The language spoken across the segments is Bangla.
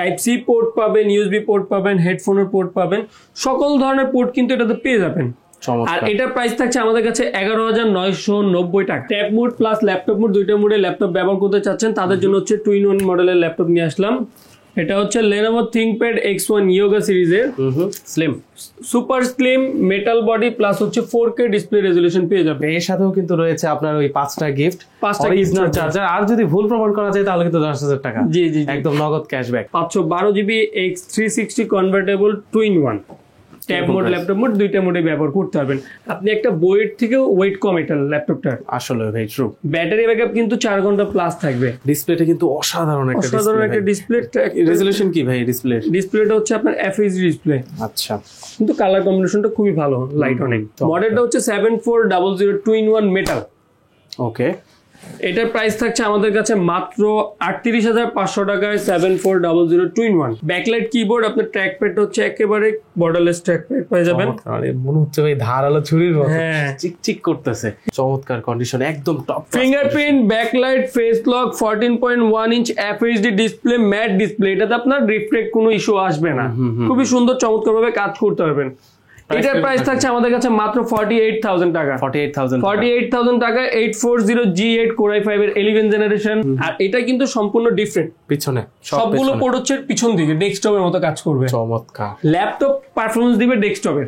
টাইপ সি পোর্ট পাবেন, ইউএসবি পোর্ট পাবেন, হেডফোনের পোর্ট পাবেন, সকল ধরনের পোর্ট কিন্তু এটাতে পেয়ে যাবেন। আর এটার প্রাইস থাকছে আমাদের কাছে 11,990 টাকা। Tab mode plus laptop mode, দুইটা মোডে ল্যাপটপ ব্যবহার করতে চাচ্ছেন তাদের জন্য হচ্ছে 2-in-1 মডেলের ল্যাপটপ নিয়ে আসলাম। এটা হচ্ছে Lenovo ThinkPad X1 Yoga সিরিজের slim, super slim metal body plus হচ্ছে 4K ডিসপ্লে রেজোলিউশন পেয়ে যাবে। এর সাথেও কিন্তু রয়েছে আপনার ওই 5টা গিফট, অরিজিনাল চার্জার, আর যদি ভুল প্রমাণ করা যায় তাহলে কিন্তু 10,000 টাকা জি জি একদম নগদ cashback. 512GB X360 convertible 2-in-1 tab mode laptop mode দুইটা মোডে ব্যবহার করতে পারবেন। আপনি একটা বইয়ের থেকেও ওয়েট কম এটা ল্যাপটপটার। আসলে ভাই ট্রু। ব্যাটারি ব্যাকআপ কিন্তু 4 ঘন্টা প্লাস থাকবে। ডিসপ্লেটা কিন্তু অসাধারণ একটা ডিসপ্লে। রেজোলিউশন কি ভাই ডিসপ্লেটা হচ্ছে আপনার FHD ডিসপ্লে। আচ্ছা, কিন্তু কালার কম্বিনেশনটা খুবই ভালো, লাইট অনেক। মডেলটা হচ্ছে 7400 2-in-1 মেটাল। ওকে, এটার প্রাইস থাকছে আমাদের কাছে মাত্র 38,500 টাকায় 7400 2-in-1 ব্যাকলাইট কিবোর্ড। আপনার ট্র্যাকপ্যাড হচ্ছে একেবারে বর্ডারলেস ট্র্যাকপ্যাড পেয়ে যাবেন। মনে হচ্ছে ভাই ধারালো ছুরির মতো চিকচিক করতেছে। চমৎকার কন্ডিশন, একদম top. Fingerprint, backlight, face lock, 14.1 inch FHD display, mat display. এটাতে আপনার রিফ্লেক্ট কোনো ইস্যু আসবে না। খুবই সুন্দর চমৎকার ভাবে কাজ করতে পারবেন। এটার প্রাইস থাকছে আমাদের কাছে মাত্র 48,000 টাকা। 48,000 টাকা 840 G8 Core i5 এর 11 জেনারেশন। আর এটা কিন্তু সম্পূর্ণ ডিফারেন্ট। পিছনে সবগুলো পোর্ট হচ্ছে পিছন দিকে, ডেস্কটপের মতো কাজ করবে। চমৎকার ল্যাপটপ পারফরম্যান্স দিবে ডেস্কটপের।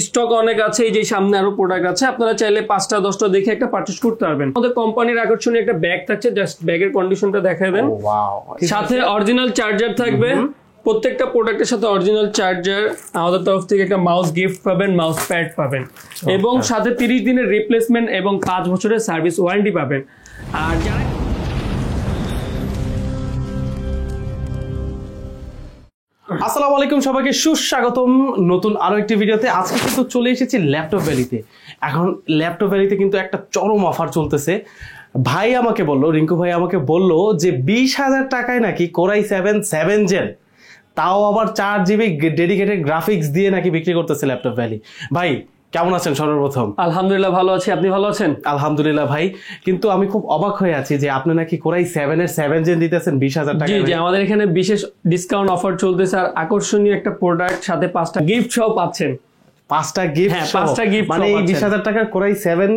স্টক অনেক আছে, এই যে সামনে আরো প্রোডাক্ট আছে, আপনারা চাইলে 5টা 10টা দেখে একটা পারচেজ করতে পারবেন। আমাদের কোম্পানির আকর্ষণীয় একটা ব্যাগ থাকছে, জাস্ট ব্যাগের কন্ডিশনটা দেখায় দেন। সাথে অরিজিনাল চার্জার থাকবে। প্রত্যেকটা প্রোডাক্টের সাথে অরিজিনাল চার্জার, আমাদের তরফ থেকে একটা মাউস গিফট পাবেন, মাউস প্যাড পাবেন, এবং সাথে 30 দিনের রিপ্লেসমেন্ট এবং 5 বছরের সার্ভিস ওয়ারেন্টি পাবেন। আর যারা আসসালামু আলাইকুম, সবাইকে সুস্বাগতম নতুন আরো একটি ভিডিওতে। আজকে কিন্তু চলে এসেছি ল্যাপটপ ভ্যালিতে। এখন ল্যাপটপ ভ্যালিতে কিন্তু একটা চরম অফার চলতেছে। ভাই আমাকে বললো, রিঙ্কু ভাই আমাকে বললো যে 20,000 টাকায় নাকি Core i7 7 Gen, তাও আবার 4GB ডেডিকেটেড গ্রাফিক্স দিয়ে নাকি বিক্রি করতেছে ল্যাপটপ ভ্যালি। ভাই কেমন আছেন? সর্বপ্রথম আলহামদুলিল্লাহ ভালো আছি, আপনি ভালো আছেন? আলহামদুলিল্লাহ ভাই, কিন্তু আমি খুব অবাক হয়ে আছি যে আপনি নাকি Core i7 এর 7 Gen দিতেছেন 20,000 টাকা। জি জি, আমাদের এখানে বিশেষ ডিসকাউন্ট অফার চলতেছে, আর আকর্ষণীয় একটা প্রোডাক্ট, সাথে 5টা গিফট সহ পাচ্ছেন। 5টা গিফট? হ্যাঁ, 5টা গিফট, মানে এই 20,000 টাকার Core i7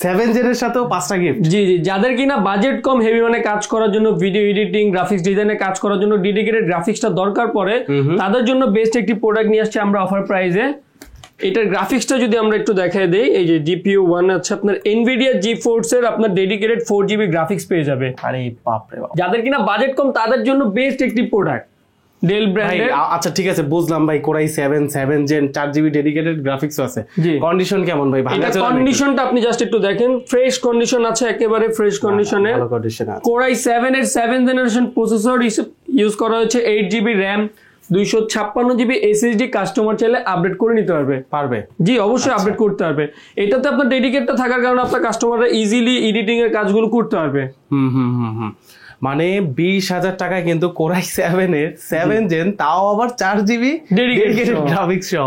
7 Gen এর সাথেও 5টা গিফট। জি জি, যাদের কিনা বাজেট কম, হেভি মানে কাজ করার জন্য, ভিডিও এডিটিং, গ্রাফিক্স ডিজাইনে কাজ করার জন্য ডেডিকেটেড গ্রাফিক্সটা দরকার পড়ে, তাদের জন্য বেস্ট একটি প্রোডাক্ট নিয়ে আসছে আমরা অফার প্রাইসে। এটার গ্রাফিক্সটা যদি আমরা একটু দেখাই দেই, এই যে GPU 1 আছে আপনার NVIDIA GeForce এর, আপনার ডেডিকেটেড 4GB গ্রাফিক্স পেয়ে যাবে। আরে বাপ রে বাপ, যাদের কিনা বাজেট কম তাদের জন্য বেস্ট একটি প্রোডাক্ট, ডেল ব্র্যান্ডের। আচ্ছা ঠিক আছে, বুঝলাম ভাই। Core i7 7 Gen 4GB dedicated graphics আছে। কন্ডিশন কেমন ভাই? ভালো আছে? কন্ডিশনটা আপনি জাস্ট একটু দেখেন, ফ্রেশ কন্ডিশন আছে, একেবারে ফ্রেশ কন্ডিশনে। ভালো কন্ডিশন আছে। Core i7 এর 7 জেনারেশন প্রসেসর ইউজ করা হয়েছে, 8GB RAM, 256GB SSD। Customer চাইলে আপডেট করে নিতে পারবে। জি অবশ্যই আপডেট করতে পারবে। এটাতে আপনার ডেডিকেটটা থাকার কারণে আপনার কাস্টমাররা ইজিলি এডিটিং এর কাজগুলো করতে পারবে। মানে 20,000 টাকায় কিন্তু Core i7 এর 7 Gen, তাও আবার 4GB ডেডিকেটেড গ্রাফিক্স সহ।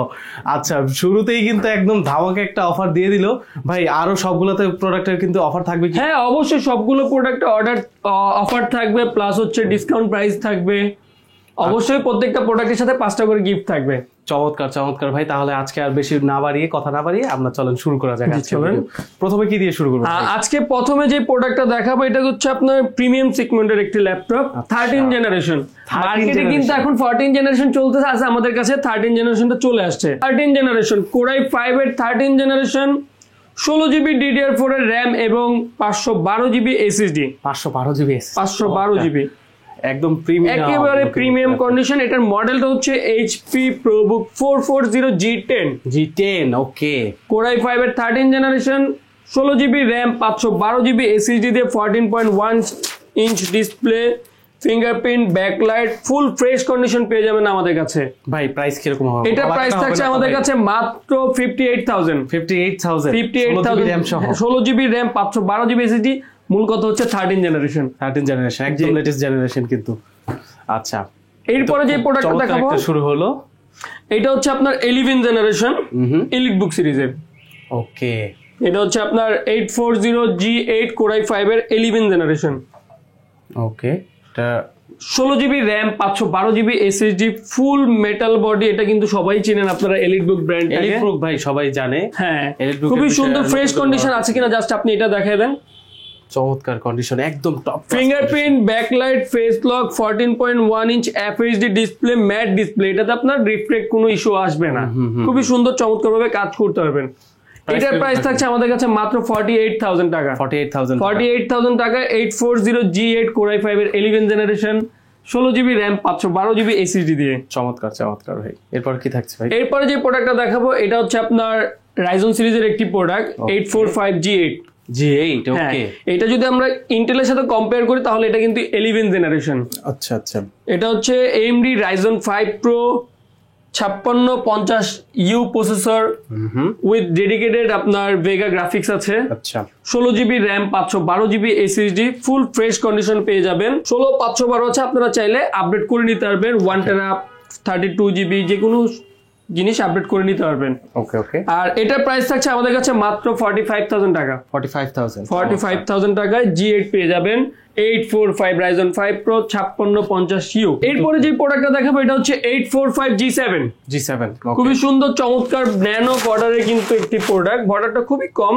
আচ্ছা, শুরুতেই কিন্তু একদম ধামাকা একটা অফার দিয়ে দিল ভাই। আরো সবগুলোতে প্রোডাক্টের কিন্তু অফার থাকবে কি? হ্যাঁ অবশ্যই, সবগুলো প্রোডাক্টে অফার থাকবে, প্লাস হচ্ছে ডিসকাউন্ট প্রাইস থাকবে। অবশ্যই প্রত্যেকটা প্রোডাক্টের সাথে 5টা করে গিফট থাকবে। চমৎকার চমৎকার ভাই। তাহলে আজকে আর বেশি কথা না বাড়িয়ে আমরা চলেন শুরু করা যাক। প্রথমে কি দিয়ে শুরু করব? আজকে প্রথমে যে প্রোডাক্টটা দেখাবো এটা হচ্ছে আপনার প্রিমিয়াম সেগমেন্টের একটি ল্যাপটপ, 13 জেনারেশন। মার্কেটে কিন্তু এখন 14 জেনারেশন চলতেছে, আছে আমাদের কাছে 13 জেনারেশনটা চলে আসছে। 13 জেনারেশন Core i5 এর 13 জেনারেশন, 16GB DDR4 এর RAM এবং 512GB SSD। 512GB একদম প্রিমিয়াম, একেবারে প্রিমিয়াম কন্ডিশন। এটার মডেলটা হচ্ছে HP ProBook 440 G10। ওকে, Core i5 এর 13 generation, 16GB RAM, 512GB SSD দিয়ে 14.1 ইঞ্চ ডিসপ্লে, ফিঙ্গারপ্রিন্ট, ব্যাকলাইট, ফুল ফ্রেশ কন্ডিশন পেয়ে যাবেন আমাদের কাছে। ভাই প্রাইস কিরকম হবে? এটা প্রাইস থাকছে আমাদের কাছে মাত্র 58,000। 16GB RAM, 512GB SSD। মূল কথা হচ্ছে 13 জেনারেশন, একদম লেটেস্ট জেনারেশন কিন্তু। আচ্ছা, এরপরে যে প্রোডাক্টটা দেখাবো শুরু হলো, এটা হচ্ছে আপনার 11 জেনারেশন EliteBook সিরিজের। ওকে, এটা হচ্ছে আপনার 840 G8 Core i5 এর 11 জেনারেশন। ওকে, এটা 16GB RAM 512GB SSD ফুল মেটাল বডি, এটা কিন্তু সবাই চিনেন আপনারা এলিটবুক ব্র্যান্ড। এলিটবুক ভাই সবাই জানে। হ্যাঁ, Elitebook খুবই এর সুন্দর বিষয়ে ফ্রেশ কন্ডিশন আছে কিনা জাস্ট আপনি এটা দেখায় দেন। চমৎকার কন্ডিশন, একদম top. Fingerprint, backlight, face lock, 14.1 inch FHD display, mat display, এটাতে আপনার রিফ্লেক্ট কোনো ইস্যু আসবে না। খুবই সুন্দর চমৎকার ভাবে কাজ করতে পারবেন। এটার প্রাইস থাকছে আমাদের কাছে মাত্র 48,000 টাকা। 48,000 টাকা 840G8 Core i5 এর 11 generation, 16GB RAM 512GB SSD দিয়ে। চমৎকার চমৎকার ভাই। এরপর কি থাকছে ভাই? এরপরে যে প্রোডাক্টটা দেখাবো এটা হচ্ছে আপনার রাইজন সিরিজের একটি প্রোডাক্ট 845G8। G8 ওকে। এটা যদি আমরা ইন্টেলের সাথে কম্পেয়ার করি তাহলে এটা কিন্তু 11 জেনারেশন। আচ্ছা আচ্ছা। এটা হচ্ছে AMD Ryzen 5 Pro 5650U processor with dedicated আপনার ভেগা গ্রাফিক্স আছে। আচ্ছা। 16GB RAM 512GB SSD full fresh condition পেয়ে যাবেন। 16512 আছে, আপনারা চাইলে আপডেট করে নিতে পারবেন। 1TB 32GB যে কোনো জিনিস আপডেট করে নিতে পারবেন। ওকে ওকে। আর এটার প্রাইস থাকছে আমাদের কাছে মাত্র 45,000 টাকা। 45,000 টাকায় G8 পেয়ে যাবেন। 845 Ryzen 5 Pro 5650U। এরপরে যে প্রোডাক্টটা দেখাবো এটা হচ্ছে 845G7। খুবই সুন্দর চমৎকার ন্যানো বর্ডারের কিন্তু একটি প্রোডাক্ট। বর্ডারটা খুবই কম,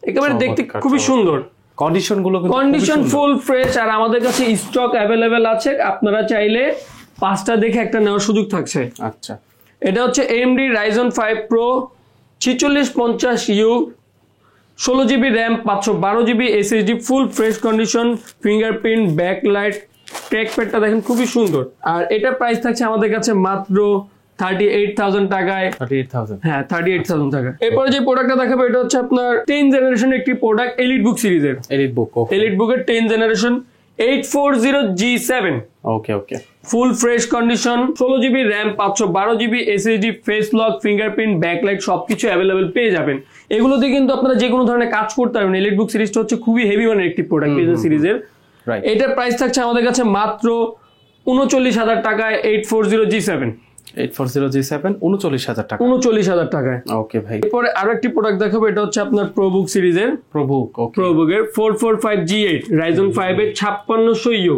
একেবারে দেখতে খুবই সুন্দর। কন্ডিশন ফুল ফ্রেশ, আর আমাদের কাছে স্টক অ্যাভেলেবেল আছে। আপনারা চাইলে 5টা দেখে একটা নেওয়ার সুযোগ থাকছে। আচ্ছা। এটা হচ্ছে AMD Ryzen 5 Pro 4650U, 16GB RAM 512GB SSD full fresh condition, fingerprint, backlight, ট্র্যাকপ্যাডটা দেখেন খুবই সুন্দর। আর এটা প্রাইস থাকছে আমাদের কাছে মাত্র 38,000 টাকায়। 38,000 হ্যাঁ, 38,000 টাকা। এরপরে যে প্রোডাক্টটা দেখাবো এটা হচ্ছে আপনার 10 জেনারেশন একটি প্রোডাক্ট এলিটবুক সিরিজের। এলিটবুকের 10 generation 840G7। Okay okay. Full fresh condition, 16GB RAM 512GB SSD, face lock, fingerprint, backlight সবকিছু অ্যাভেলেবেল পেয়ে যাবেন। এগুলোতে কিন্তু আপনারা যে কোনো ধরনের কাজ করতে পারবেন। এলিটবুক সিরিজটা হচ্ছে খুবই হেভি মানের একটি প্রোডাক্ট সিরিজের। এটার প্রাইস থাকছে আমাদের কাছে মাত্র 39,000 টাকায় 840G7। 39,000 টাকা। 39,000 টাকায়। ওকে ভাই। এরপরে আরো একটি প্রোডাক্ট দেখাবো, এটা হচ্ছে আপনার প্রোবুক সিরিজের। প্রোবুকের 445G8 Ryzen 5 এর 5600U,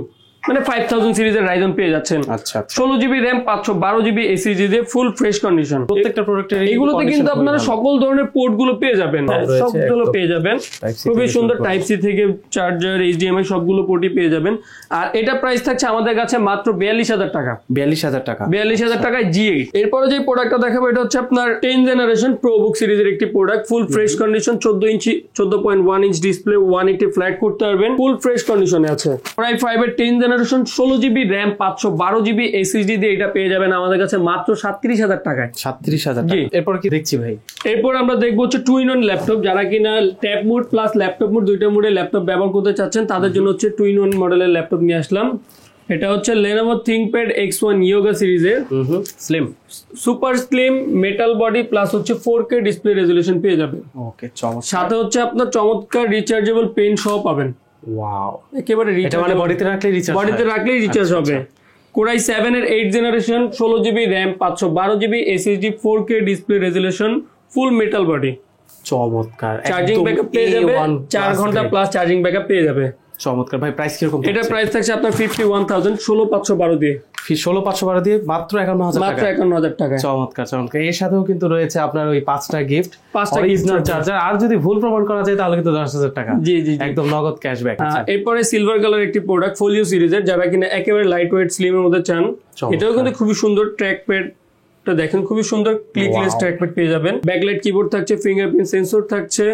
মানে 5000 সিরিজের রাইজন পেয়ে যাচ্ছেন। আচ্ছা। 16GB RAM 512GB SSD দিয়ে ফুল ফ্রেশ কন্ডিশন। প্রত্যেকটা প্রোডাক্টের এগুলোতে কিন্তু আপনারা সকল ধরনের পোর্ট গুলো পেয়ে যাবেন। সবগুলো পেয়ে যাবেন। খুবই সুন্দর টাইপ সি থেকে চার্জার, HDMI সবগুলো পোর্টই পেয়ে যাবেন। আর এটা প্রাইস থাকছে আমাদের কাছে মাত্র 42,000 টাকা। 42,000 টাকায় G8। এরপরে যে প্রোডাক্টটা দেখাবো এটা হচ্ছে আপনার 10 জেনারেশন প্রোবুক সিরিজের একটি প্রোডাক্ট। ফুল fresh condition, 14.1 inch display, 180 flat করতে পারবেন। ফুল ফ্রেশ কন্ডিশনে আছে। Core i5 এর 10 generation 16GB RAM 512GB SSD দিয়ে এটা পেয়ে যাবেন আমাদের কাছে মাত্র 37,000 টাকায়। 37,000 টাকা। এরপর কি দেখছি ভাই? এরপর আমরা দেখবো হচ্ছে 2-in-1 ল্যাপটপ। যারা কিনা tab mode plus laptop mode দুইটা মোডে ল্যাপটপ ব্যবহার করতে চাচ্ছেন তাদের জন্য হচ্ছে 2-in-1 মডেলের ল্যাপটপ নিয়ে আসলাম। এটা হচ্ছে Lenovo ThinkPad X1 Yoga সিরিজের। Slim, super slim metal body plus হচ্ছে 4K ডিসপ্লে রেজোলিউশন পেয়ে যাবেন। ওকে, চমৎকার। সাথে হচ্ছে আপনার চমৎকার রিচার্জেবল পেন সহ পাবেন। ওয়াও, একেবারে এটা মানে বডিতে রাখলেই রিচার্জ হবে। Core i7 এর 8 generation 16GB RAM 512GB SSD 4K display resolution ফুল মেটাল বডি। চমৎকার। চার্জিং ব্যাকআপ পেয়ে যাবে, 4 ঘন্টা প্লাস চার্জিং ব্যাকআপ পেয়ে যাবে। চমৎকার ভাই। প্রাইস কিরকম? এটা প্রাইস থাকছে আপনার 51,000, 16,512 দিয়ে। 16,512 দিয়ে মাত্র 51,000 টাকা। মাত্র 51,000 টাকা। চমৎকার চমৎকার। এর সাথেও কিন্তু রয়েছে আপনার ওই 5টা গিফট, অরিজিনাল চার্জার, আর যদি ভুল প্রমাণ করা যায় তাহলে কিন্তু 10,000 টাকা। জি জি, একদম নগদ ক্যাশব্যাক। এরপরে সিলভার কালার একটি প্রোডাক্ট ফোলিও সিরিজের, যারা কিনা একেবারে লাইট ওয়েট স্লিম এর মধ্যে চান। এটাও কিন্তু খুবই সুন্দর। ট্র্যাকপ্যাডটা দেখেন খুবই সুন্দর, ক্লিকলেস ট্র্যাকপ্যাড পেয়ে যাবেন। ব্যাকলাইট কিবোর্ড থাকছে, ফিঙ্গারপ্রিন্ট সেন্সর থাকছে,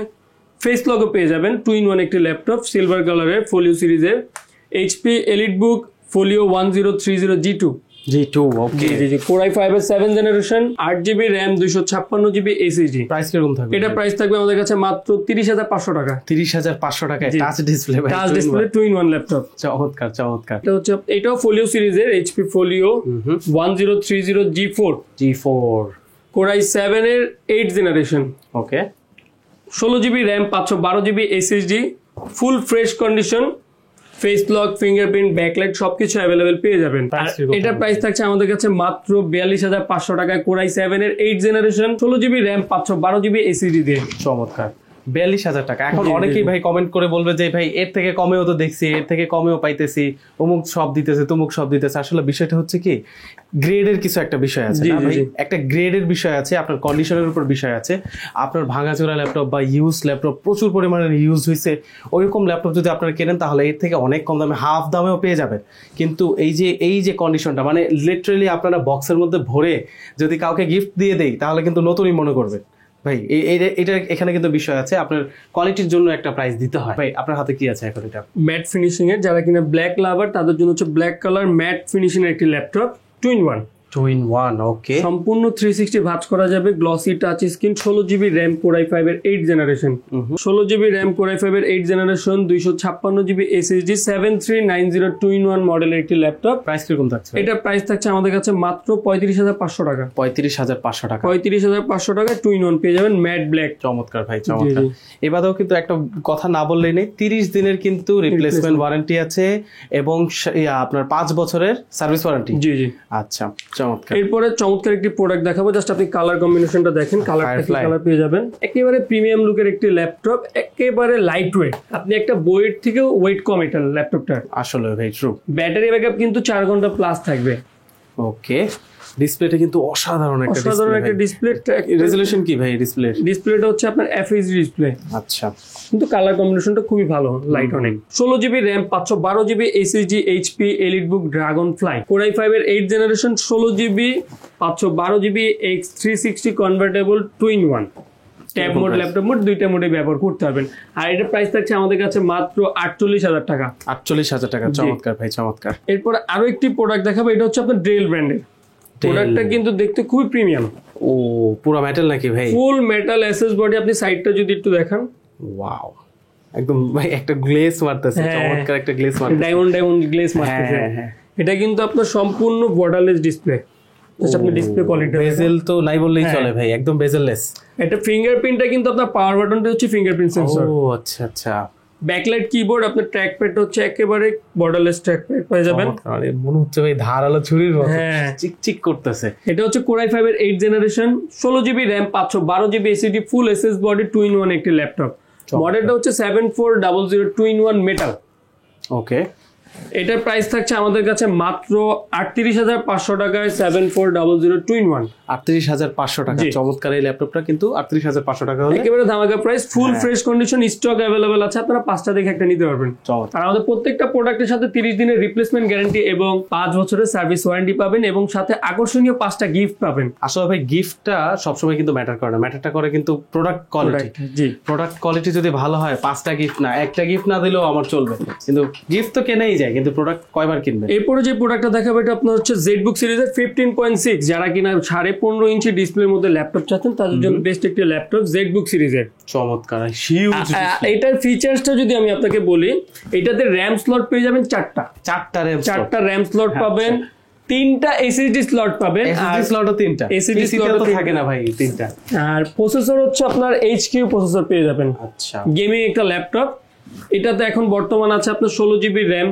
ফেস লকও পেয়ে যাবেন। 2-in-1 একটি ল্যাপটপ সিলভার কালারের ফোলিও সিরিজের। HP EliteBook folio 1030G2। ওকে। জি। Core i5 এর 7 generation 8GB RAM 256GB SSD। Price কিরকম থাকবে? এটা প্রাইস থাকবে আমাদের কাছে মাত্র 30,500 টাকা। 30,500 টাকায় touch display, touch display 2-in-1 laptop. চমৎকার চমৎকার। এটা হচ্ছে এটাও ফোলিও সিরিজের HP folio 1030G4। Core i7 এর 8 জেনারেশন। ওকে। 16GB RAM 512GB SSD full fresh condition, face lock, fingerprint, backlight সবকিছু অ্যাভেলেবেল পেয়ে যাবেন। এটা প্রাইস থাকছে আমাদের কাছে মাত্র 42,500 টাকায় Core i7 এর 8 generation 16GB RAM 512GB SSD দিয়ে। চমৎকার। 42,000 টাকা। এখন অনেকেই ভাই কমেন্ট করে বলবে যে ভাই এর থেকে কমেও তো দেখছি, এর থেকে কমেও পাইতেছি, অমুক সব দিতেছে, তমুক সব দিতেছে। আসলে বিষয়টা হচ্ছে কি, গ্রেডের কিছু একটা বিষয় আছে না ভাই, একটা গ্রেডের বিষয় আছে, আপনার কন্ডিশনের উপর বিষয় আছে। আপনার ভাঙাচোরা ল্যাপটপ বা ইউজ ল্যাপটপ প্রচুর পরিমাণে ইউজ হয়েছে, ওইরকম ল্যাপটপ যদি আপনারা কেনেন তাহলে এর থেকে অনেক কম দামে, হাফ দামেও পেয়ে যাবেন। কিন্তু এই যে কন্ডিশনটা, মানে লিটারালি আপনারা বক্সের মধ্যে ভরে যদি কাউকে গিফট দিয়ে দেই তাহলে কিন্তু নতুনই মনে করবেন ভাই। এটা এখানে কিন্তু বিষয় আছে, আপনার কোয়ালিটির জন্য একটা প্রাইস দিতে হয়। ভাই আপনার হাতে কি আছে এখন? এটা ম্যাট ফিনিশিং এর, যারা কিনা ব্ল্যাক লাভার তাদের জন্য হচ্ছে ব্ল্যাক কালার ম্যাট ফিনিশিং এর একটি ল্যাপটপ 2-in-1। ওকে, সম্পূর্ণ 360 ভাঁজ করা যাবে, glossy touch screen, 16GB RAM Core i5 এর 8 generation, 16GB RAM Core i5 এর 8 জেনারেশন, 256GB SSD, 7390 2-in-1 মডেলের একটি ল্যাপটপ। প্রাইস কিরকম থাকছে? এটা প্রাইস থাকছে আমাদের কাছে মাত্র 35,500 টাকা। 35,500 টাকা, 35,500 টাকা 2-in-1 পেয়ে যাবেন ম্যাট ব্ল্যাক। চমৎকার ভাই, চমৎকার। এবারেও কিন্তু একটা কথা না বললেই নেই, 30 দিনের কিন্তু রিপ্লেসমেন্ট ওয়ারেন্টি আছে এবং আপনার 5 বছরের সার্ভিস ওয়ারেন্টি। জি জি, আচ্ছা, চমৎকার। এরপরে চমৎকার একটি প্রোডাক্ট দেখাবো, জাস্ট আপনি কালার কম্বিনেশনটা দেখেন, কালার পেয়ে যাবেন। একেবারে প্রিমিয়াম লুকের একটি ল্যাপটপ, একেবারে লাইট ওয়েট, আপনি একটা বইয়ের থেকেও ওয়েট কম এটা ল্যাপটপটার। আসলে ভাই ট্রু। ব্যাটারি ব্যাকআপ কিন্তু 4 ঘন্টা প্লাস থাকবে। ওকে, ডিসপ্লেটা কিন্তু অসাধারণ একটা ডিসপ্লে। রেজোলিউশন কি ভাই ডিসপ্লেটা হচ্ছে আপনার FHD ডিসপ্লে। আচ্ছা, কিন্তু কালার কম্বিনেশনটা খুবই ভালো, লাইট অনেক। 16GB RAM 512GB SSD HP EliteBook Dragonfly Core i5 এর 8 generation, 16GB 512GB X360 convertible 2-in-1 tab mode, laptop mode, দুইটা মোডে ব্যবহার করতে পারবেন। আর এটা প্রাইস থাকছে আমাদের কাছে মাত্র 48,000 টাকা। 48,000 টাকা, চমৎকার ভাই, চমৎকার। এরপর আরো একটি প্রোডাক্ট দেখাবো, এটা হচ্ছে আপনার ডেল ব্র্যান্ডের প্রোডাক্টটা, কিন্তু দেখতে খুবই প্রিমিয়াম। ও, পুরো মেটাল নাকি ভাই? ফুল মেটাল এসএস বডি, আপনি সাইডটা যদি একটু দেখান, ওয়াও, একদম ভাই একটা গ্লেজ মারতেছে, চমৎকার একটা গ্লেজ মারতেছে, ডায়মন্ড গ্লেজ মারতেছে। এটা কিন্তু আপনার সম্পূর্ণ বর্ডারলেস ডিসপ্লে, আপনি ডিসপ্লে কোয়ালিটি, বেজেল তো নাই বললেই চলে ভাই, একদম বেজেললেস। এটা ফিঙ্গারপ্রিন্টটা কিন্তু আপনার পাওয়ার বাটনটা হচ্ছে ফিঙ্গারপ্রিন্ট সেন্সর। ও আচ্ছা আচ্ছা। ব্যাকলাইট কিবোর্ড, আপনার ট্র্যাকপ্যাড হচ্ছে একেবারে বর্ডারলেস ট্র্যাকপ্যাড পেয়ে যাবেন। মনে হচ্ছে ভাই ধারালো ছুরির মতো চিকচিক করতেছে। এটা হচ্ছে Core i5 এর 8 generation, 16GB RAM 512GB SSD, ফুল এসএস বডি 2-in-1 একটি ল্যাপটপ। মডেলটা হচ্ছে 7400 2-in-1 মেটাল। ওকে, এটার প্রাইস থাকছে আমাদের কাছে মাত্র 38,500 টাকায় 7400 2-in-1। 38,500 টাকা, চমৎকার এই ল্যাপটপটা কিন্তু 38,500 টাকা হলে একেবারে ধামাকা প্রাইস, ফুল ফ্রেশ কন্ডিশন, স্টক অ্যাভেলেবল আছে, আপনারা 5টা দেখে একটা নিতে পারবেন। আর আমাদের প্রত্যেকটা প্রোডাক্টের সাথে 30 দিনের রিপ্লেসমেন্ট গ্যারান্টি এবং 5 বছরের সার্ভিস ওয়ারেন্টি পাবেন, এবং সাথে আকর্ষণীয় 5টা গিফট পাবেন। আসলে ভাই গিফটটা সবসময় কিন্তু ম্যাটার করে না, ম্যাটারটা করে কিন্তু প্রোডাক্ট কোয়ালিটি। জি, প্রোডাক্ট কোয়ালিটি যদি ভালো হয়, 5টা গিফট না, একটা গিফট না দিলেও আমার চলবে, কিন্তু গিফট তো কেনাই যায়, কিন্তু প্রোডাক্ট কয়বার কিনবেন। এরপরে যে প্রোডাক্টটা দেখাবো, এটা আপনার হচ্ছে ZBook সিরিজের 15.6, যারা কিনা 15.5 ইঞ্চি ডিসপ্লের মধ্যে ল্যাপটপ চাচ্ছেন তাদের জন্য বেস্ট একটি ল্যাপটপ ZBook সিরিজের। চমৎকার, হিউজ। এটার ফিচার্সটা যদি আমি আপনাকে বলি, এটাতে র্যাম স্লট পেয়ে যাবেন 4টা র্যাম স্লট পাবেন, 3টা SSD স্লট পাবেন, আর স্লটও 3টা, SSD স্লট তো থাকে না ভাই 3টা। আর প্রসেসর হচ্ছে আপনার HQ প্রসেসর পেয়ে যাবেন। আচ্ছা, গেমিং একটা ল্যাপটপ। এটাতে এখন বর্তমান আছে আপনার 16GB RAM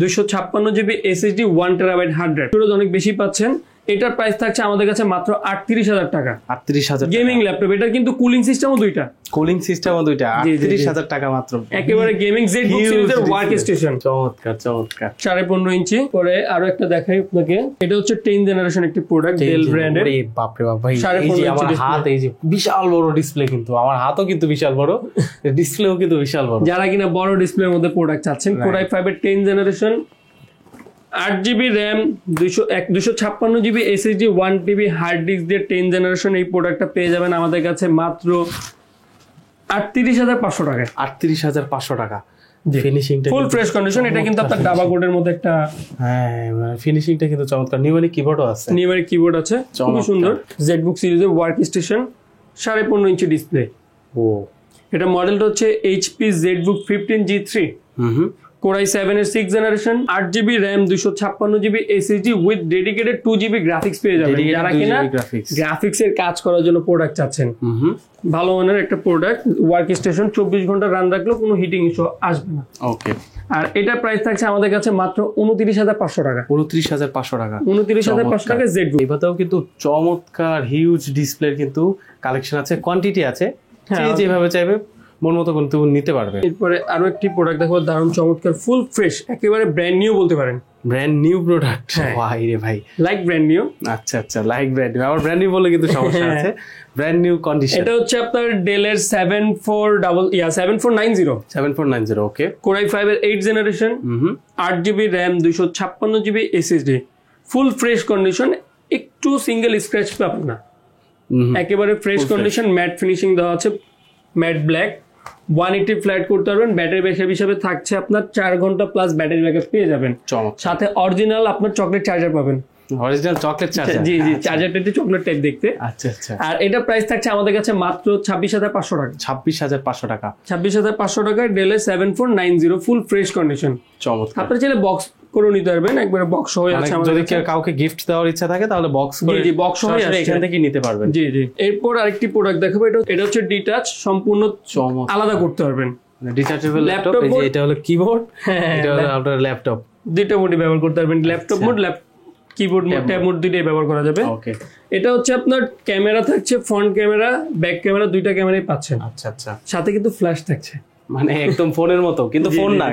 256GB SSD 1TB hard drive, অনেক বেশি পাচ্ছেন। এটার প্রাইস থাকছে আমাদের কাছে মাত্র 38,000 টাকা। 38,000 গেমিং ল্যাপটপ, এটা কিন্তু কুলিং সিস্টেমও দুইটা, 38,000 টাকা মাত্র, একেবারে গেমিং ZBook সিরিজের ওয়ার্ক স্টেশন। চমৎকার। 15.5 ইঞ্চি। পরে আরো একটা দেখাই আপনাকে, এটা হচ্ছে 10 জেনারেশন একটি প্রোডাক্ট, ডেল ব্র্যান্ডের। বাপ রে বাপ ভাই, এই যে আমার হাত, এই যে বিশাল বড় ডিসপ্লে, কিন্তু আমার হাতও কিন্তু বিশাল বড়, ডিসপ্লেও কিন্তু বিশাল বড়। যারা কিনা বড় ডিসপ্লের মধ্যে প্রোডাক্ট চাচ্ছেন, Core i5 এর 10 generation, 8GB RAM 256GB SSD 1TB hard disk দিয়ে 10 জেনারেশন এই প্রোডাক্টটা পেয়ে যাবেন আমাদের কাছে মাত্র 38,500 টাকায়। 38,500 টাকা। ফিনিশিংটা ফুল ফ্রেশ কন্ডিশন, এটা কিন্তু আপনার ডাবা কোডের মধ্যে একটা, মানে ফিনিশিংটা কিন্তু চমৎকার। নিউমেরিক কিবোর্ডও আছে, কিবোর্ড আছে, খুবই সুন্দর। ZBook সিরিজের ওয়ার্ক স্টেশন, 15.5 ইঞ্চি ডিসপ্লে। এটা মডেলটা হচ্ছে HP ZBook 15G3, Core i7 এর 6 generation, 8GB RAM 256GB SSD with dedicated 2GB graphics পেয়ে যাবেন। যারা কিনা গ্রাফিক্স এর কাজ করার জন্য প্রোডাক্ট চাচ্ছেন, ভালো মানের একটা প্রোডাক্ট। ওয়ার্ক স্টেশন 24 ঘন্টা রান রাখলেও কোনো হিটিং ইস্যু আসবে না। ওকে, আর এটার প্রাইস থাকছে আমাদের কাছে মাত্র 29,500 টাকা। 29,500 টাকা, 29,500 টাকা ZBook। এবারেও কিন্তু চমৎকার হিউজ ডিসপ্লের কিন্তু কালেকশন আছে, কোয়ান্টিটি আছে, যেভাবে চাইবে মন মতো কিন্তু নিতে পারবে। এরপরে আরো একটি প্রোডাক্ট দেখো, দারুণ চমৎকার, ফুল ফ্রেশ, একেবারে ব্র্যান্ড নিউ বলতে পারেন। ব্র্যান্ড নিউ প্রোডাক্ট, হ্যাঁ। ভাই রে ভাই, লাইক ব্র্যান্ড নিউ। আচ্ছা আচ্ছা, লাইক ব্র্যান্ড নিউ, আবার ব্র্যান্ড নিউ বলে কিন্তু সমস্যা আছে। Brand new condition. এটা হচ্ছে আপনার ডেলের 7490 ওকে। কোরাই 5 এর 8 generation, 8GB RAM, 256GB SSD, full fresh condition, একটু সিঙ্গেল স্ক্র্যাচ পাবেন না, একেবারে ফ্রেশ কন্ডিশন, ম্যাট ফিনিশিং দেওয়া আছে, ম্যাট ব্ল্যাক, 180 ফ্ল্যাট করতে পারবেন। ব্যাটারি ব্যাকআপ হিসেবে থাকছে আপনার 4 ঘন্টা প্লাস ব্যাটারি ব্যাকআপ পেয়ে যাবেন। সাথে অরিজিনাল আপনার চকলেট চার্জার পাবেন, অরিজিনাল চকলেট চার্জার। জি জি, চার্জারটা একটু চকলেট টাইপ দেখতে। আচ্ছা আচ্ছা। আর এটা প্রাইস থাকছে আমাদের কাছে মাত্র 26,500 টাকা। 26,500 টাকা। 26,500 টাকায় ডেলের 7490 ফুল ফ্রেশ কন্ডিশন। চমৎকার। আপনারা চাইলে বক্স করে নিতে পারবেন, একবারে বক্স হয়ে আছে আমাদের যদি কাছে। কাউকে গিফট দেওয়ার ইচ্ছা থাকে তাহলে বক্স করে, জি বক্স হয়ে আছে, এখান থেকে নিতে পারবেন। জি জি। এরপর আরেকটি প্রোডাক্ট দেখাবো, এটা হচ্ছে ডিটাচ, সম্পূর্ণ আলাদা করতে পারবেন। Detachable laptop. এই যে এটা হলো কিবোর্ড, এটা হলো আপনার ল্যাপটপ, দুইটা মোডে ব্যবহার করতে পারবেন, laptop mode, keyboard mode, tab mode দুইটাই ব্যবহার করা যাবে। ওকে। এটা হচ্ছে আপনার ক্যামেরা থাকছে, ফ্রন্ট ক্যামেরা, ব্যাক ক্যামেরা, দুইটা ক্যামেরাই পাচ্ছেন। আচ্ছা আচ্ছা। সাথে কিন্তু ফ্ল্যাশ থাকছে, মানে একদম ফোনের মতো, কিন্তু ফোন না,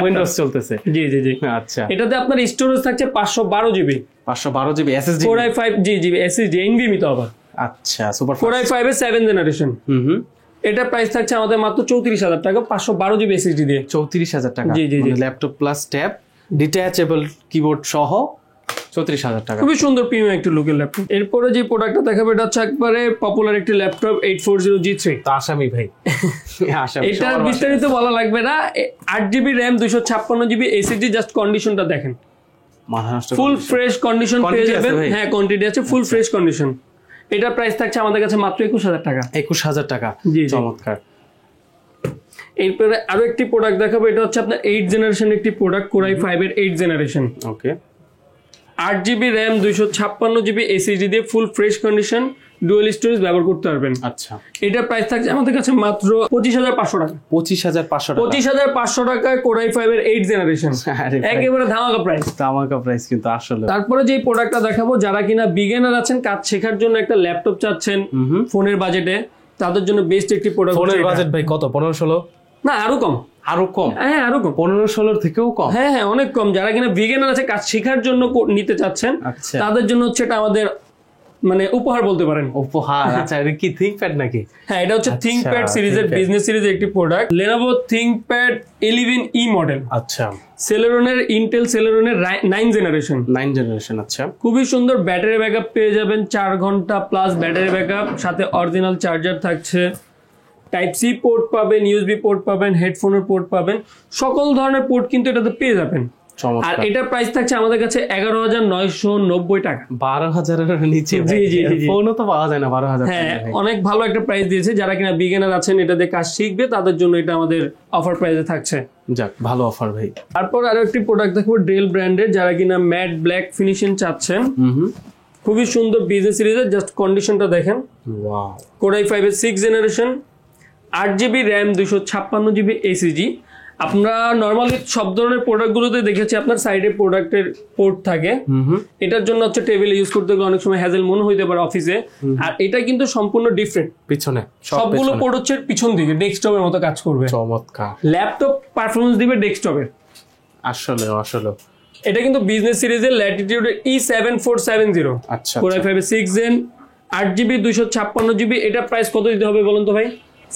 উইন্ডোজ চলতেছে। জি জি জি। আচ্ছা। এটাতে আপনার স্টোরেজ থাকছে 512GB, 512GB SSD, Core i5 জি SSD NVMe তো আবার। আচ্ছা, সুপার। Core i5 এর 7 জেনারেশন। এটা প্রাইস থাকছে আমাদের মাত্র 34,000 টাকা, 512GB SSD দিয়ে। 34,000 টাকা। জি জি জি। Laptop plus tab, detachable keyboard সহ 34,000 টাকা। খুবই সুন্দর প্রিমিয়াম একটা লুকের ল্যাপটপ। এরপরে যে প্রোডাক্টটা দেখাবো এটা হচ্ছে একবারে পপুলার একটি ল্যাপটপ, 840G3। তো আসামি ভাই, আসামি। এটা বিস্তারিত বলা লাগবে না, 8GB RAM, 256GB SSD, just কন্ডিশনটা দেখেন, মাথা নষ্ট। ফুল ফ্রেশ কন্ডিশন পেয়ে যাবেন। হ্যাঁ, কোয়ান্টিটি আছে, ফুল ফ্রেশ কন্ডিশন। এটা প্রাইস থাকছে আমাদের কাছে মাত্র 21,000 টাকা। 21,000 টাকা। চমৎকার। এরপরে আরো একটি প্রোডাক্ট দেখাবো, এটা হচ্ছে আপনার 8 জেনারেশন একটি প্রোডাক্ট, Core i5 এর 8 জেনারেশন। ওকে। 8GB র্যাম, 256GB SSD দিয়ে ফুল ফ্রেশ কন্ডিশন, ডুয়াল স্টোরেজ ব্যবহার করতে পারবেন। আচ্ছা। এটা প্রাইস থাকছে আমাদের কাছে মাত্র 25,500 টাকা। 25,500 টাকা। 25,500 টাকায় Core i5 এর 8 জেনারেশন, একেবারে ধামাকা প্রাইস। ধামাকা প্রাইস কিন্তু আসলে। তারপরে যে প্রোডাক্টটা দেখাবো, যারা কিনা বিগিনার আছেন, কাজ শেখার জন্য একটা ল্যাপটপ চাচ্ছেন ফোনের বাজেটে, তাদের জন্য বেস্ট একটি প্রোডাক্ট। ফোনের বাজেট ভাই কত? 15-16? না, আরো কম। আরো কম? হ্যাঁ, আরো কম, 15-16 থেকেও কম। হ্যাঁ হ্যাঁ, অনেক কম। যারা কিনা বিগিনার আছে, কাজ শেখার জন্য নিতে চাচ্ছেন, আচ্ছা, তাদের জন্য হচ্ছে এটা আমাদের মানে উপহার বলতে পারেন। উপহার? আচ্ছা, এটা কি ThinkPad নাকি? হ্যাঁ, এটা হচ্ছে ThinkPad সিরিজের, বিজনেস সিরিজের একটি product, Lenovo ThinkPad 11E model. আচ্ছা। Celeronের, ইন্টেল Celeronের 9 জেনারেশন। 9 জেনারেশন। আচ্ছা। খুবই সুন্দর ব্যাটারি ব্যাকআপ পেয়ে যাবেন, 4 ঘন্টা প্লাস ব্যাটারি ব্যাকআপ, সাথে অরিজিনাল চার্জার থাকছে, টাইপ সি পোর্ট পাবেন, ইউএসবি পোর্ট পাবেন, হেডফোনের পোর্ট পাবেন, সকল ধরনের পোর্ট কিন্তু এটাতে পেয়ে যাবেন। আর এটার প্রাইস থাকছে আমাদের কাছে 11,990 টাকা। 12,000 এর নিচে? জি জি জি। ফোনও তো পাওয়া যায় না 12,000। হ্যাঁ, অনেক ভালো একটা প্রাইস দিয়েছে। যারা কিনা বিগিনার আছেন, এটা দিয়ে কাজ শিখবে, তাদের জন্য এটা আমাদের অফার প্রাইসে থাকছে। যাক, ভালো অফার ভাই। তারপর আরো একটি প্রোডাক্ট দেখবো, ডেল ব্র্যান্ডের, যারা কিনা ম্যাট ব্ল্যাক ফিনিশিং চাচ্ছেন, খুবই সুন্দর বিজনেস সিরিজের, জাস্ট কন্ডিশনটা দেখেন। ওয়াও। Core i5 এর 6 generation, 8GB RAM, 256GB SSD। আপনারা নরমালি সব ধরনের প্রোডাক্টগুলোতে দেখেছি আপনার সাইডে প্রোডাক্টের পোর্ট থাকে, এটার জন্য হচ্ছে টেবিলে ইউজ করতে গেলে অনেক সময় হ্যাজেল মনে হইতে পারে অফিসে, আর এটা কিন্তু সম্পূর্ণ ডিফারেন্ট। পিছনে সবগুলো পোর্ট হচ্ছে পিছন দিকে, ডেস্কটপের মতো কাজ করবে। চমৎকার। ল্যাপটপ পারফরমেন্স দিবে ডেস্কটপের। আসলে আসলে এটা কিন্তু বিজনেস সিরিজের ল্যাটিটিউডের E7470। আচ্ছা। Core i5 এর 6 জেন, 8GB 256GB। এটা প্রাইস কত দিতে হবে বলুন তো ভাই?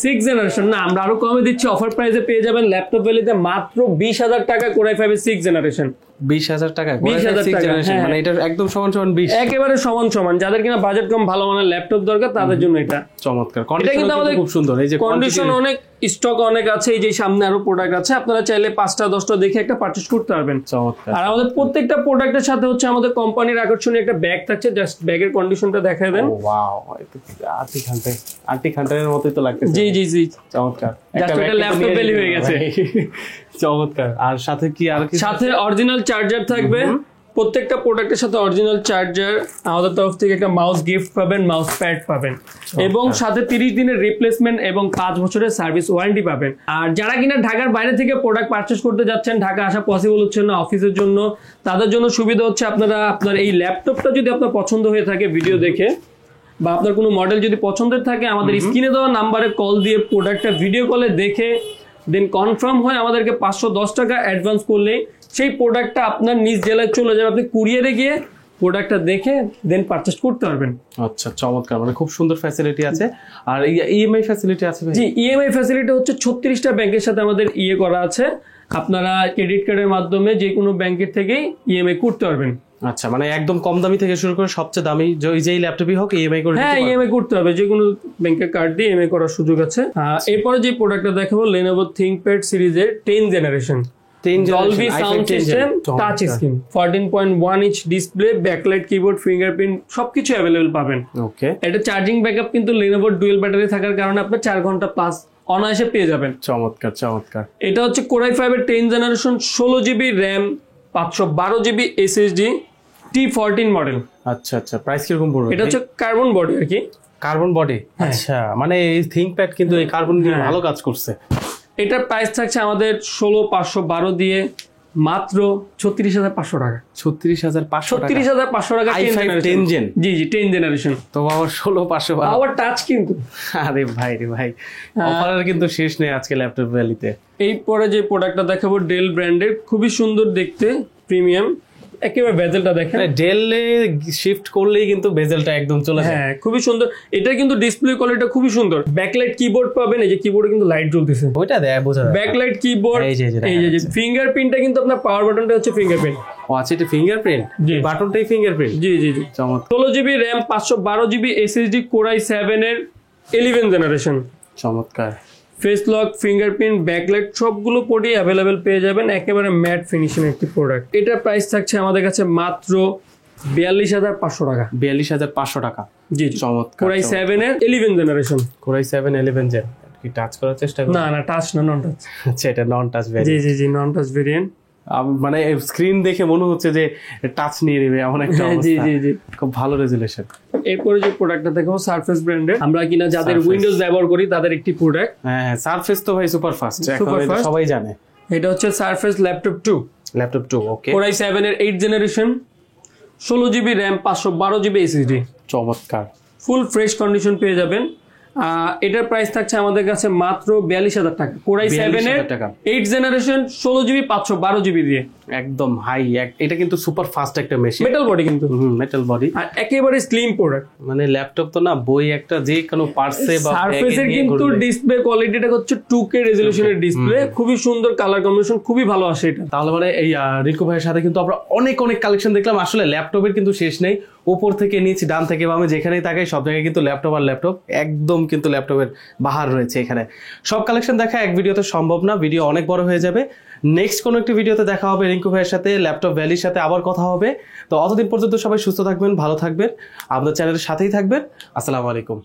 6 জেনারেশন না, আমরা আরো কমে দিচ্ছি, অফার প্রাইসে পেয়ে যাবেন ল্যাপটপ ভ্যালিতে মাত্র 20,000 টাকা, Core i5 এর 6 জেনারেশন। 20,000 টাকা? 20,000 টাকা, মানে এটা একদম সমান সমান 20, একেবারে সমান সমান। যাদের কিনা বাজেট কম, ভালো মানের ল্যাপটপ দরকার, তাদের জন্য এটা চমৎকার। এটা কিন্তু আমাদের খুব সুন্দর, এই যে কন্ডিশন অনেক, স্টক অনেক আছে, এই যে সামনে আরো প্রোডাক্ট আছে, আপনারা চাইলে 5টা-10টা দেখে একটা পারচেজ করতে পারবেন। চমৎকার। আর আমাদের প্রত্যেকটা প্রোডাক্টের সাথে হচ্ছে আমাদের কোম্পানির আকর্ষণীয় একটা ব্যাগ থাকছে, জাস্ট ব্যাগের কন্ডিশনটা দেখায় দেন। ওয়াও, এটা আর্টি খান্টারের মতোই তো লাগতেছে। জি জি জি, চমৎকার। জাস্ট এটা ল্যাপটপ ভ্যালি হয়ে গেছে। চমৎকার। আর সাথে কি আর কি? সাথে অরিজিনাল চার্জার থাকবে, প্রত্যেকটা প্রোডাক্টের সাথে অরিজিনাল চার্জার, আমাদের তরফ থেকে একটা মাউস গিফট পাবেন, মাউস প্যাড পাবেন, এবং সাথে 30 দিনের রিপ্লেসমেন্ট এবং 5 বছরের সার্ভিস ওয়ারেন্টি পাবেন। আর যারা কিনা ঢাকার বাইরে থেকে প্রোডাক্ট পারচেজ করতে যাচ্ছেন, ঢাকা আসা পসিবল হচ্ছে না অফিসের জন্য, তাদের জন্য সুবিধা হচ্ছে আপনার এই ল্যাপটপটা যদি আপনার পছন্দ হয়ে থাকে ভিডিও দেখে, বা আপনার কোনো মডেল যদি পছন্দের থাকে আমাদের স্ক্রিনে দেওয়া নাম্বারে কল দিয়ে প্রোডাক্টটা ভিডিও কলে দেখে দেন কনফার্ম হয়ে আমাদেরকে 510 টাকা অ্যাডভান্স করলে সেই প্রোডাক্টটা আপনার নিজ জেলায় চলে যাবে, আপনি কুরিয়ারে গিয়ে প্রোডাক্টটা দেখে দেন পারচেজ করতে পারবেন। আচ্ছা, চমৎকার, মানে খুব সুন্দর ফ্যাসিলিটি আছে। আর ইএমআই ফ্যাসিলিটি আছে ভাই? জি, ইএমআই ফ্যাসিলিটি হচ্ছে 36টা ব্যাংকের সাথে আমাদের করা আছে। আপনারা ক্রেডিট কার্ডের মাধ্যমে যে কোনো ব্যাংকের থেকেই ইএমআই করতে পারবেন। আচ্ছা, মানে একদম কম দামি থেকে শুরু করে সবচেয়ে দামি যেই ল্যাপটপই হোক ইএমআই করে? হ্যাঁ, ইএমআই করতে হবে, যে কোনো ব্যাংকের কার্ড দিয়ে ইএমআই করার সুযোগ আছে। এরপরে যে প্রোডাক্টটা দেখাবো Lenovo ThinkPad সিরিজের 10 generation Dolby sound system, touch screen, 14.1 inch display, backlight keyboard, fingerprint সবকিছু অ্যাভেলেবল পাবেন। ওকে, এটা চার্জিং ব্যাকআপ কিন্তু Lenovo ডুয়াল ব্যাটারি থাকার কারণে আপনি 4 ঘন্টা প্লাস অনায়াসে পেয়ে যাবেন। চমৎকার চমৎকার। এটা হচ্ছে Core i5 এর 10 generation, 16 GB RAM, 512 GB SSD, T14 model. আচ্ছা আচ্ছা, প্রাইস কিরকম পড়বে? এটা হচ্ছে কার্বন বডি আর কি। Carbon body? আচ্ছা, মানে এই ThinkPad কিন্তু এই কার্বন দিয়ে ভালো কাজ করছে। এটার প্রাইস থাকছে আমাদের 16,512 দিয়ে মাত্র 36,500 টাকা। 36,500 টাকা i5 10 জেন? জি জি, 10 জেনারেশন। তো আবার 16,500 আবার টাচ কিন্তু। আরে ভাই রে ভাই, অফারের কিন্তু শেষ নেই আজকে ল্যাপটপ ভ্যালিতে। এই পরে যে প্রোডাক্টটা দেখাবো ডেল ব্র্যান্ডের, খুবই সুন্দর দেখতে, প্রিমিয়াম। একেবারে বেজেলটা দেখেন, ডেলে শিফট করলেই কিন্তু বেজেলটা একদম চলে যায়। হ্যাঁ, খুবই সুন্দর। এটা কিন্তু ডিসপ্লে কোয়ালিটি খুবই সুন্দর। ব্যাকলাইট কিবোর্ড পাবেন, এই যে কিবোর্ডে কিন্তু লাইট জ্বলতেছে, ওইটা দেয় বোঝা যায়। ব্যাকলাইট কিবোর্ড, এই যে ফিঙ্গারপ্রিন্টটা কিন্তু আপনার পাওয়ার বাটনটা হচ্ছে ফিঙ্গারপ্রিন্ট। ও আচ্ছা, এটা ফিঙ্গারপ্রিন্ট, বাটনটাই ফিঙ্গারপ্রিন্ট? জি জি জি। চমৎকার। 16 GB RAM, 512 GB SSD, Core i7 এর 11 জেনারেশন। চমৎকার। ফেস লক, ফিঙ্গারপ্রিন্ট, ব্যাকলাইট সবগুলো পোর্টই অ্যাভেলেবেল পেয়ে যাবেন। একেবারে ম্যাট ফিনিশিং একটি প্রোডাক্ট। এটার প্রাইস থাকছে আমাদের কাছে মাত্র 42,500 টাকা। 42,500 টাকা? জি, চমৎকার। Core i7 এর 11 জেনারেশন। Core i7 11 জেন কি টাচ করার চেষ্টা করুন? না না, টাচ না, নন টাচ। আচ্ছা, এটা নন টাচ জি ভেরিয়েন্ট? জি জি, নন টাচ ভেরিয়েন্ট। মানে স্ক্রিন দেখে মনে হচ্ছে যে টাচ নিয়ে নেবে এমন একটা অবস্থা। জি জি জি, খুব ভালো রেজুলেশন। এরপরে যে প্রোডাক্টটা দেখাবো সারফেস ব্র্যান্ডের, আমরা কিনা যাদের উইন্ডোজ ব্যবহার করি তাদের একটি প্রোডাক্ট। হ্যাঁ, সারফেস তো ভাই সুপার ফাস্ট, এখন এটা সবাই জানে। এটা হচ্ছে সারফেস ল্যাপটপ 2। ল্যাপটপ 2, ওকে। Core i7 এর 8 generation, 16 GB RAM, 512 GB SSD। চমৎকার। ফুল ফ্রেশ কন্ডিশন পেয়ে যাবেন। এটার প্রাইস থাকছে আমাদের কাছে মাত্র 42,000 টাকা। Core i7 এর 8 জেনারেশন, 16 জিবি, 512 জিবি দিয়ে একদম হাই। এটা কিন্তু সুপার ফাস্ট একটা মেশিন, মেটাল বডি কিন্তু। মেটাল বডি, আর একেবারে স্লিম প্রোডাক্ট। মানে ল্যাপটপ তো না, বই একটা যে কোনো পার্সে বা সারফেসের কিন্তু ডিসপ্লে কোয়ালিটিটা হচ্ছে 2K রেজোলিউশনের ডিসপ্লে, খুবই সুন্দর, কালার কম্বিনেশন খুবই ভালো আসে এটা। তাহলে মানে এই রিকু ভাইয়ের সাথে কিন্তু আমরা অনেক কালেকশন দেখলাম। আসলে ল্যাপটপের কিন্তু শেষ নেই, উপর থেকে নিচে, ডান থেকে বামে, যেখানেই তাকাই সব জায়গায় কিন্তু ল্যাপটপ আর ল্যাপটপ। একদম কিন্তু ল্যাপটপের বাহার রয়েছে এখানে। সব কালেকশন দেখা এক ভিডিওতে সম্ভব না, ভিডিও অনেক বড় হয়ে যাবে। নেক্সট কোনো একটি ভিডিওতে দেখা হবে রিঙ্কু ভাইয়ের সাথে, ল্যাপটপ ভ্যালির সাথে আবার কথা হবে। তো অতদিন পর্যন্ত সবাই সুস্থ থাকবেন, ভালো থাকবেন, আমাদের চ্যানেলের সাথেই থাকবেন। আসসালামু আলাইকুম।